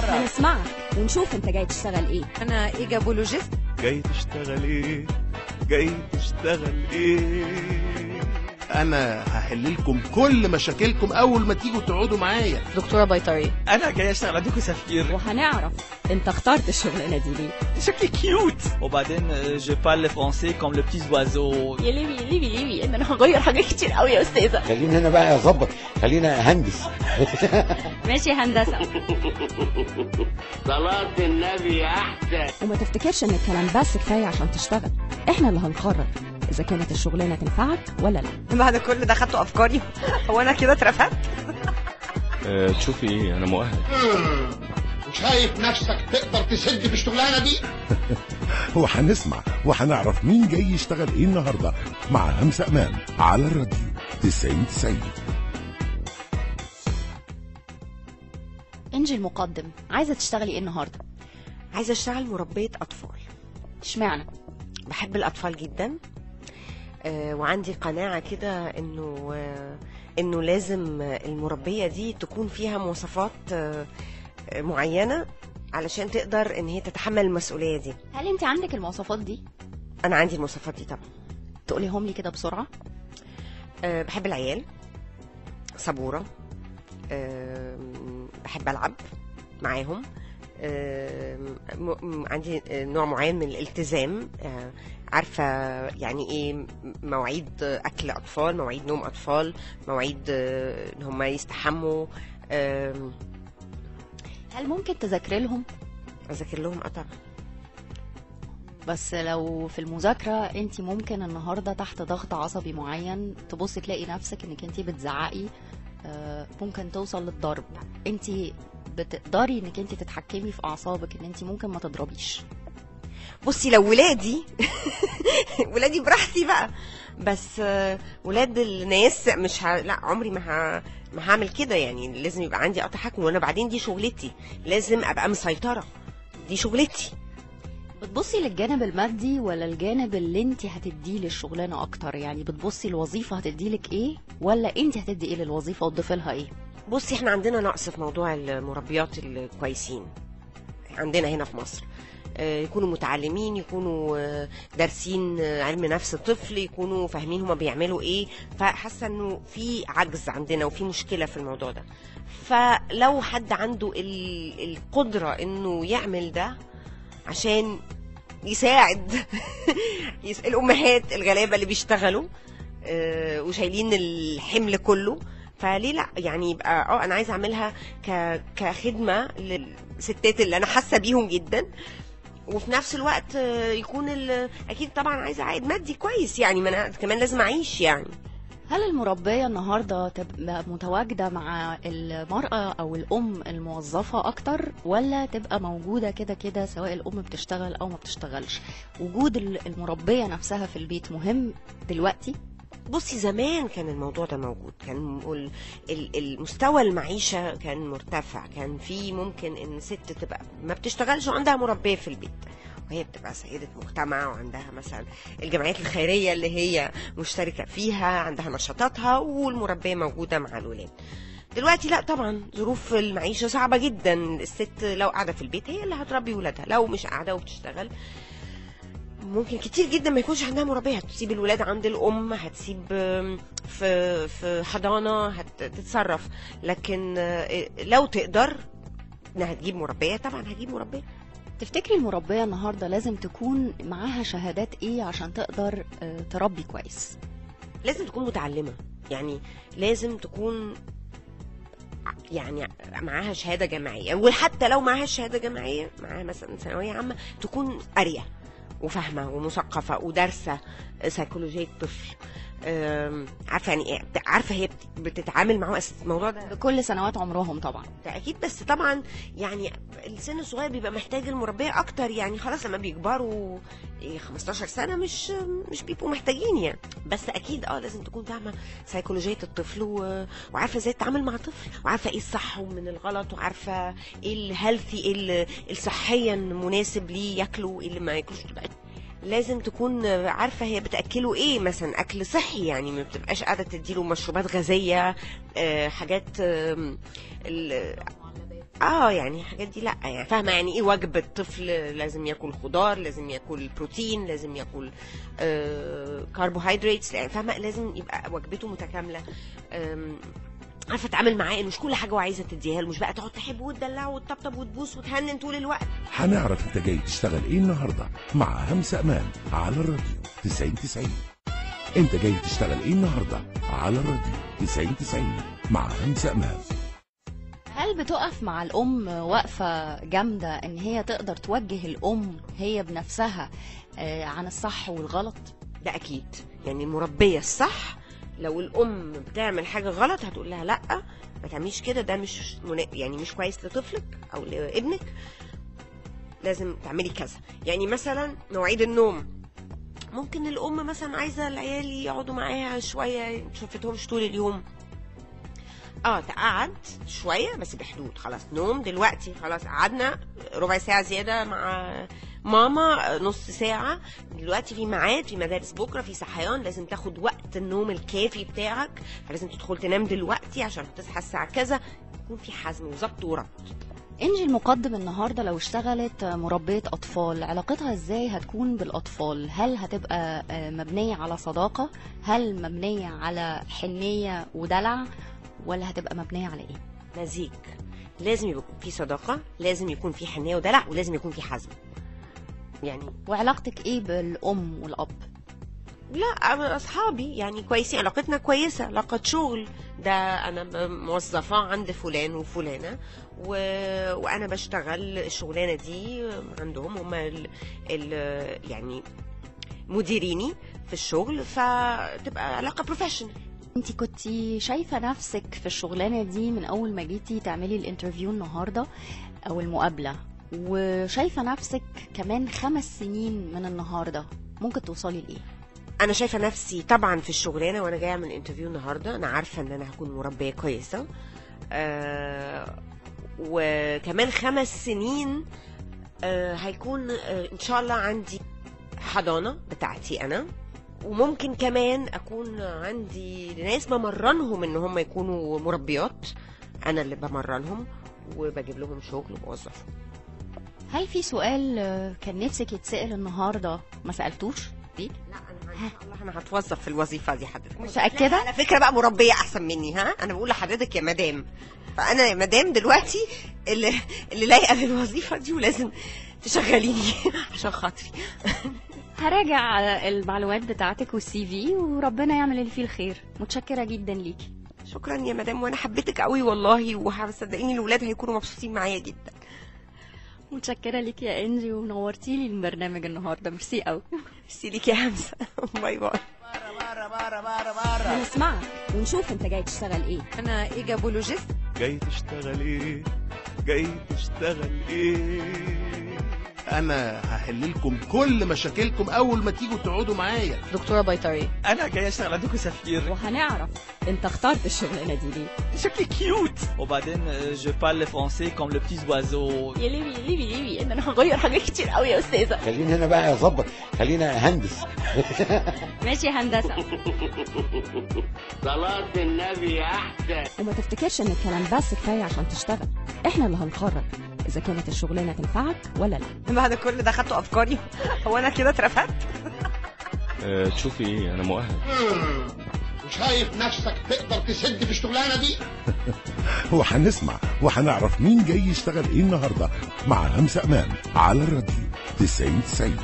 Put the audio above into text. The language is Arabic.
هنسمعك ونشوف انت جاي تشتغل ايه. انا ايجابولوجيست. جاي تشتغل ايه؟ جاي تشتغل ايه؟ انا هحل لكم كل مشاكلكم اول ما تيجوا تقعدوا معايا. دكتوره بيطري. انا جاي اشتغل عندكم سفير. وهنعرف انت اخترت الشغلانه دي ليه. شكلي كيوت. وبعدين جو بارل فرونسي كوم لو بتيز اوازو. يا ليبي ان انا هغير حاجات كتير قوي يا استاذه. خلينا هنا بقى اظبط، خلينا اهندس. ماشي هندسه. صلاة النبي احسن. وما تفتكرش ان الكلام بس كفايه عشان تشتغل، احنا اللي هنقرر اذا كانت الشغلانه تنفعك ولا لا. بعد كل ده خدتوا افكاري. هو انا كده اترفدت؟ تشوفي ايه؟ انا مؤهل. شايف نفسك تقدر تسد في الشغلانه دي؟ وهنسمع وهنعرف مين جاي يشتغل ايه النهارده مع همسة امام على الراديو 90. انجي المقدم، عايزه تشتغلي ايه النهارده؟ عايزه اشتغل مربيه اطفال. اشمعنى؟ بحب الاطفال جدا، وعندي قناعه كده انه لازم المربيه دي تكون فيها مواصفات معينه علشان تقدر ان هي تتحمل المسؤوليه دي. هل انت عندك المواصفات دي؟ انا عندي المواصفات دي طبعا. تقوليهم لي كده بسرعه. بحب العيال، صبوره، بحب العب معاهم، عندي نوع معين من الالتزام، عارفه يعني ايه مواعيد اكل اطفال، مواعيد نوم اطفال، مواعيد ان هم يستحموا. هل ممكن تذاكري لهم؟ اذاكر لهم طبعا. بس لو في المذاكره انت ممكن النهارده تحت ضغط عصبي معين تبصي تلاقي نفسك انك انت بتزعقي، ممكن توصل للضرب، انت بتقدري انك انت تتحكمي في اعصابك ان انت ممكن ما تضربيش؟ بصي لو ولادي ولادي براحتي بقى، بس ولاد الناس مش لا عمري ما هعمل كده. يعني لازم يبقى عندي تحكم، وانا بعدين دي شغلتي، لازم ابقى مسيطرة، دي شغلتي. بتبصي للجانب المادي ولا الجانب اللي انت هتديه للشغلانه اكتر؟ يعني بتبصي الوظيفه هتديلك ايه ولا انت هتدي ايه للوظيفه وتضيفي لها ايه؟ بصي احنا عندنا نقص في موضوع المربيات الكويسين عندنا هنا في مصر، يكونوا متعلمين، يكونوا دارسين علم نفس الطفل، يكونوا فاهمين هما بيعملوا ايه. فحاسه انه في عجز عندنا وفي مشكله في الموضوع ده. فلو حد عنده القدره انه يعمل ده عشان يساعد الامهات الغلابه اللي بيشتغلوا وشايلين الحمل كله، فليه لا؟ يعني يبقى انا عايزه اعملها كخدمه للستات اللي انا حاسه بيهم جدا، وفي نفس الوقت يكون اكيد طبعا عايزه عائد مادي كويس، يعني ما انا كمان لازم اعيش يعني. هل المربيه النهارده تبقى متواجده مع المراه او الام الموظفه اكتر، ولا تبقى موجوده كده كده سواء الام بتشتغل او ما بتشتغلش؟ وجود المربيه نفسها في البيت مهم دلوقتي؟ بصي زمان كان الموضوع ده موجود، كان المستوى المعيشة كان مرتفع، كان في ممكن ان ست تبقى ما بتشتغلش وعندها مربية في البيت، وهي بتبقى سيدة مجتمع وعندها مثلا الجمعيات الخيرية اللي هي مشتركة فيها، عندها نشاطاتها والمربية موجودة مع الولاد. دلوقتي لا طبعا، ظروف المعيشة صعبة جدا. الست لو قاعدة في البيت هي اللي هتربي ولادها، لو مش قاعدة وبتشتغل ممكن كتير جدا ما يكونش عندها مربيه، هتسيب الولاد عند الام، هتسيب في حضانه، هتتصرف. لكن لو تقدر انها تجيب مربيه طبعا هتجيب مربيه. تفتكري المربيه النهارده لازم تكون معاها شهادات ايه عشان تقدر تربي كويس؟ لازم تكون متعلمه، يعني لازم تكون يعني معاها شهاده جامعيه، وحتى لو معاها شهاده جامعيه، معاها مثلا ثانويه عامه، تكون قاريه وفاهمه ومثقفه ودارسه سيكولوجيه الطفل، عارفه يعني ايه، عارفه هي بتتعامل مع الموضوع ده بكل سنوات عمرهم طبعا. ده اكيد، بس طبعا يعني السن الصغير بيبقى محتاج المربيه اكتر، يعني خلاص لما بيكبروا 15 سنه مش بيبقوا محتاجين يعني. بس اكيد لازم تكون فاهمه سيكولوجيه الطفل وعارفه ازاي تتعامل مع الطفل، وعارفه ايه الصح ومن الغلط، وعارفه ايه الهيلثي، ايه الصحيا مناسب ليه ياكله، ايه اللي ما ياكلوش. لازم تكون عارفه هي بتاكله ايه، مثلا اكل صحي، يعني ما بتبقاش قاعده تديله مشروبات غازيه، حاجات يعني الحاجات دي لا، يعني فاهمه يعني ايه وجبه طفل؟ لازم ياكل خضار، لازم ياكل بروتين، لازم ياكل كربوهيدراتس، يعني فاهمه لازم يبقى وجبته متكامله. عارفه اتعامل معاه، مش كل حاجه وعايزه تديها له، مش بقى تقعد تحبه وتدلعه وتطبطب وتبوس وتهنن طول الوقت. هنعرف انت جاي تشتغل ايه النهارده مع همسة امان على الراديو 9090. انت جاي تشتغل ايه النهارده على الراديو 9090 مع همسة امان. هل بتقف مع الأم وقفة جامدة إن هي تقدر توجه الأم هي بنفسها عن الصح والغلط؟ ده أكيد، يعني المربية الصح لو الأم بتعمل حاجة غلط هتقول لها لأ ما تعمليش كده، ده مش يعني مش كويس لطفلك أو لابنك، لازم تعملي كذا. يعني مثلا مواعيد النوم، ممكن الأم مثلا عايزة العيال يقعدوا معاها شوية، شفتهمش طول اليوم، تقعد شويه بس بحدود، خلاص نوم دلوقتي، خلاص قعدنا ربع ساعه زياده مع ماما، نص ساعه، دلوقتي في ميعاد، في مدارس بكره، في صحيان، لازم تاخد وقت النوم الكافي بتاعك، فلازم تدخل تنام دلوقتي عشان تصحى الساعه كذا، يكون في حزم وظبط وربط. انجي المقدم النهارده لو اشتغلت مربية اطفال، علاقتها ازاي هتكون بالاطفال؟ هل هتبقى مبنية على صداقة؟ هل مبنية على حنية ودلع؟ ولا هتبقى مبنية على ايه؟ مزيج، لازم يكون في صداقة، لازم يكون في حنية ودلع، ولازم يكون في حزم. يعني وعلاقتك ايه بالام والاب؟ لا اصحابي يعني كويسين، علاقتنا كويسة، علاقة شغل، ده انا موظفة عند فلان وفلانة وانا بشتغل الشغلانة دي عندهم، هم يعني مديريني في الشغل، فتبقى علاقة بروفيشنال. انتي كنتي شايفة نفسك في الشغلانة دي من اول ما جيتي تعملي الانترفيو النهاردة او المقابلة، وشايفة نفسك كمان 5 سنين من النهاردة ممكن توصلي لإيه؟ انا شايفة نفسي طبعا في الشغلانة وانا جاية من الانترفيو النهاردة، انا عارفة ان انا هكون مربية كويسة، وكمان 5 سنين هيكون ان شاء الله عندي حضانة بتاعتي انا، وممكن كمان اكون عندي ناس بمرنهم ان هم يكونوا مربيات، انا اللي بمرنهم وبجيب لهم شغل وبوظفهم. هل في سؤال كان نفسك يتسأل النهارده ما سألتوش دي؟ لا انا ان شاء الله انا هتوظف في الوظيفه دي حضرتك، متأكدة؟ على فكره بقى مربيه احسن مني، انا بقول لحضرتك يا مدام، فانا يا مدام دلوقتي اللي لايقه للوظيفه دي، ولازم تشغليني عشان خاطري. هراجع المعلومات بتاعتك والسي في، وربنا يعمل اللي فيه الخير. متشكرة جدا ليكي. شكرا يا مدام، وانا حبيتك قوي والله، وصدقيني الاولاد هيكونوا مبسوطين معايا جدا. متشكرة ليكي يا انجي، ونورتي لي البرنامج النهارده. ميرسي قوي. ميرسي ليكي يا همسة. باي باي. هنسمعك ونشوف انت جاي تشتغل ايه. انا ايجابولوجيست. جاي تشتغل ايه؟ جاي تشتغل ايه؟ انا هحل لكم كل مشاكلكم اول ما تيجوا تقعدوا معايا. دكتورة بيطري. انا جاي اشتغل عندكم سفير. وهنعرف انت اخترت الشغلانه دي ليه. شكلي كيوت. وبعدين je parle français comme le petit oiseau. يا ليبي ان انا هغير حاجات كتير قوي يا استاذه. خليني هنا بقى اظبط، خلينا هندس. ماشي هندسه. صلاة النبي احسن. وما تفتكرش ان الكلام بس كفايه عشان تشتغل، احنا اللي هنقرر اذا كانت الشغلانه تنفعك ولا لا. بعد كل ده خدتوا افكاري، هو انا كده اترفدت؟ تشوفي ايه، انا مؤهل. وشايف نفسك تقدر تسد في الشغلانه دي؟ وهنسمع وهنعرف مين جاي يشتغل ايه النهارده مع همسة امان على الراديو 9090.